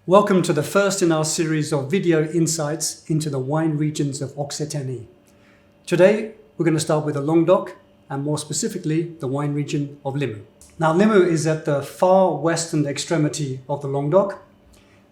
Welcome to the first in our series of video insights into the wine regions of Occitanie. Today, we're going to start with the Languedoc, and more specifically, the wine region of Limoux. Now, Limoux is at the far western extremity of the Languedoc.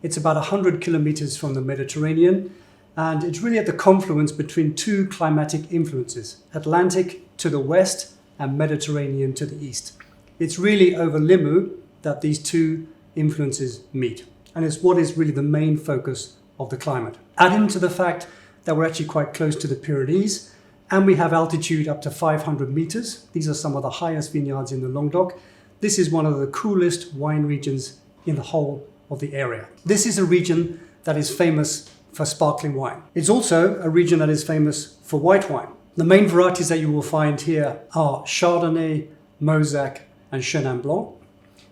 It's about 100 kilometers from the Mediterranean, and it's really at the confluence between two climatic influences, Atlantic to the west and Mediterranean to the east. It's really over Limoux that these two influences meet. And it's what is really the main focus of the climate. Add into the fact that we're actually quite close to the Pyrenees, and we have altitude up to 500 meters. These are some of the highest vineyards in the Languedoc. This is one of the coolest wine regions in the whole of the area. This is a region that is famous for sparkling wine. It's also a region that is famous for white wine. The main varieties that you will find here are Chardonnay, Mosaic, and Chenin Blanc.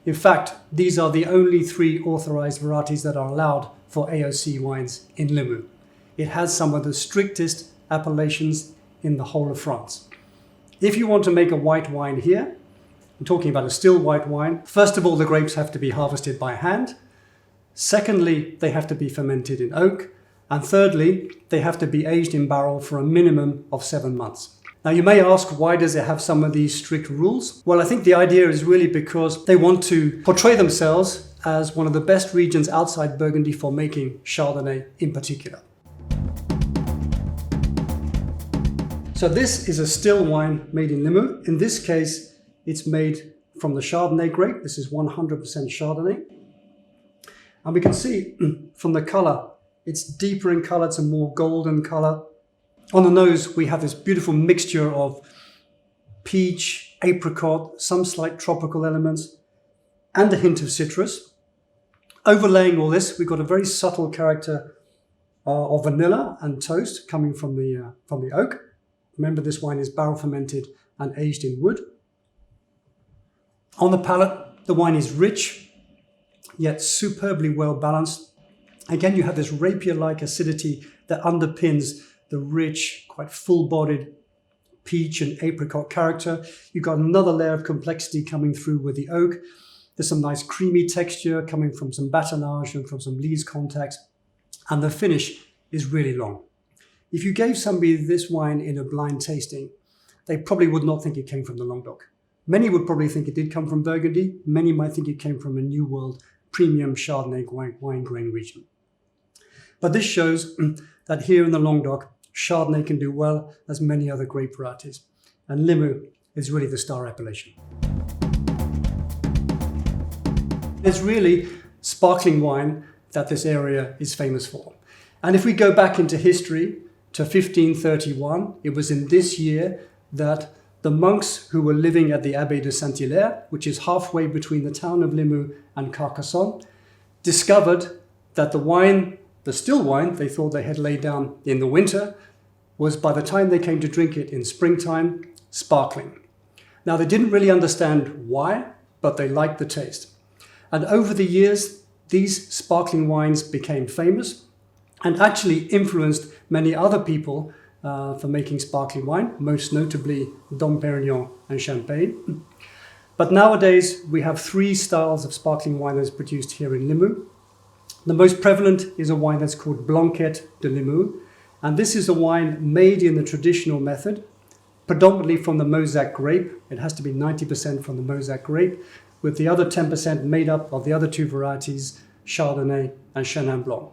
In fact, these are the only three authorized varieties that are allowed for AOC wines in Limoux. It has some of the strictest appellations in the whole of France. If you want to make a white wine here, I'm talking about a still white wine, first of all, the grapes have to be harvested by hand. Secondly, they have to be fermented in oak. And thirdly, they have to be aged in barrel for a minimum of 7 months. Now, you may ask, why does it have some of these strict rules? Well, I think the idea is really because they want to portray themselves as one of the best regions outside Burgundy for making Chardonnay in particular. So this is a still wine made in Limoux. In this case, it's made from the Chardonnay grape. This is 100% Chardonnay. And we can see from the color, it's deeper in color, it's a more golden color. On the nose, we have this beautiful mixture of peach, apricot, some slight tropical elements, and a hint of citrus. Overlaying all this, we've got a very subtle character of vanilla and toast coming from the oak. Remember, this wine is barrel fermented and aged in wood. On the palate, the wine is rich, yet superbly well balanced. Again, you have this rapier-like acidity that underpins the rich, quite full-bodied peach and apricot character. You've got another layer of complexity coming through with the oak. There's some nice creamy texture coming from some batonnage and from some lees contacts. And the finish is really long. If you gave somebody this wine in a blind tasting, they probably would not think it came from the Languedoc. Many would probably think it did come from Burgundy. Many might think it came from a New World premium Chardonnay wine grain region. But this shows that here in the Languedoc, Chardonnay can do well as many other grape varieties. And Limoux is really the star appellation. It's really sparkling wine that this area is famous for. And if we go back into history to 1531, it was in this year that the monks who were living at the Abbaye de Saint Hilaire, which is halfway between the town of Limoux and Carcassonne, discovered that the still wine they thought they had laid down in the winter was, by the time they came to drink it in springtime, sparkling. Now, they didn't really understand why, but they liked the taste. And over the years, these sparkling wines became famous and actually influenced many other people for making sparkling wine, most notably Dom Pérignon and Champagne. But nowadays, we have three styles of sparkling wine that's produced here in Limoux. The most prevalent is a wine that's called Blanquette de Limoux. And this is a wine made in the traditional method, predominantly from the Mosaic grape. It has to be 90% from the Mosaic grape, with the other 10% made up of the other two varieties, Chardonnay and Chenin Blanc.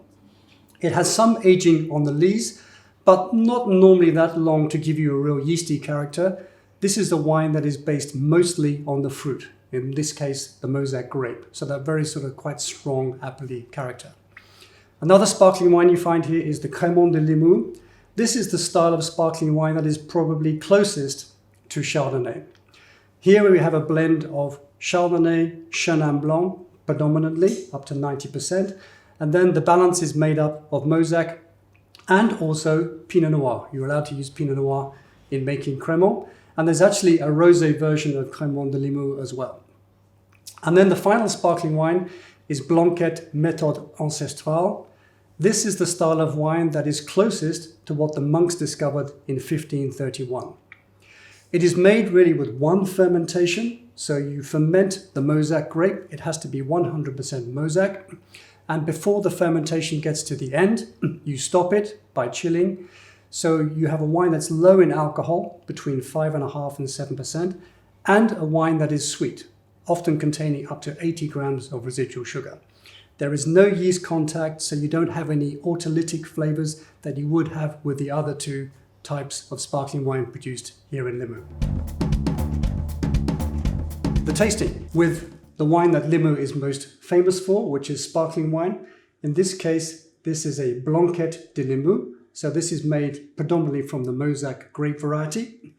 It has some aging on the lees, but not normally that long to give you a real yeasty character. This is a wine that is based mostly on the fruit, in this case, the Mosaic grape. So that very sort of quite strong appley character. Another sparkling wine you find here is the Crémant de Limoux. This is the style of sparkling wine that is probably closest to Chardonnay. Here we have a blend of Chardonnay, Chenin Blanc, predominantly, up to 90%. And then the balance is made up of Mosaic and also Pinot Noir. You're allowed to use Pinot Noir in making Crémant. And there's actually a rosé version of Crémant de Limoux as well. And then the final sparkling wine is Blanquette Méthode Ancestrale. This is the style of wine that is closest to what the monks discovered in 1531. It is made really with one fermentation. So you ferment the Mosaic grape. It has to be 100% Mosaic. And before the fermentation gets to the end, you stop it by chilling. So you have a wine that's low in alcohol, between 5.5% and 7%, and a wine that is sweet, often containing up to 80 grams of residual sugar. There is no yeast contact, so you don't have any autolytic flavors that you would have with the other two types of sparkling wine produced here in Limoux. The tasting with the wine that Limoux is most famous for, which is sparkling wine. In this case, this is a Blanquette de Limoux. So this is made predominantly from the Mosaic grape variety.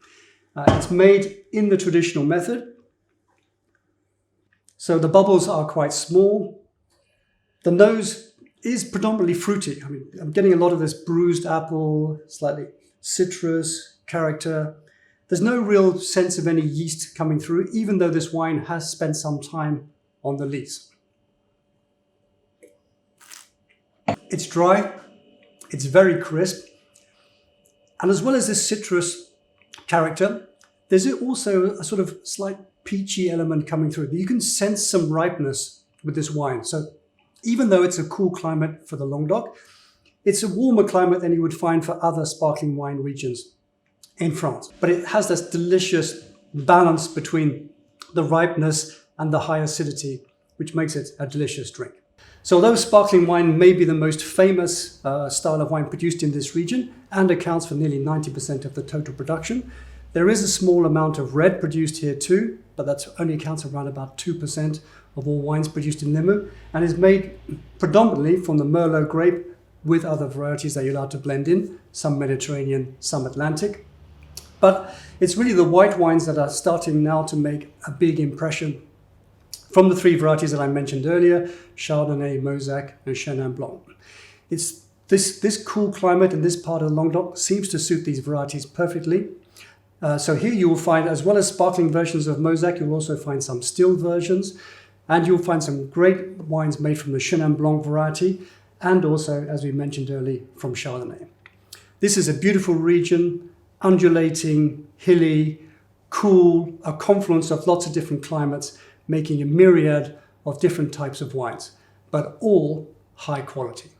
It's made in the traditional method. So the bubbles are quite small. The nose is predominantly fruity. I mean, I'm getting a lot of this bruised apple, slightly citrus character. There's no real sense of any yeast coming through, even though this wine has spent some time on the lees. It's dry, it's very crisp, and as well as this citrus character, there's also a sort of slight peachy element coming through. You can sense some ripeness with this wine. So even though it's a cool climate for the Languedoc, it's a warmer climate than you would find for other sparkling wine regions in France. But it has this delicious balance between the ripeness and the high acidity, which makes it a delicious drink. So although sparkling wine may be the most famous style of wine produced in this region and accounts for nearly 90% of the total production, there is a small amount of red produced here too, but that only accounts for around about 2% of all wines produced in Limoux, and is made predominantly from the Merlot grape with other varieties that you're allowed to blend in, some Mediterranean, some Atlantic. But it's really the white wines that are starting now to make a big impression from the three varieties that I mentioned earlier, Chardonnay, Mosaic, and Chenin Blanc. It's this cool climate in this part of the Languedoc seems to suit these varieties perfectly. So here you will find, as well as sparkling versions of Mosaic, you'll also find some still versions, and you'll find some great wines made from the Chenin Blanc variety, and also, as we mentioned earlier, from Chardonnay. This is a beautiful region, undulating, hilly, cool, a confluence of lots of different climates, making a myriad of different types of wines, but all high quality.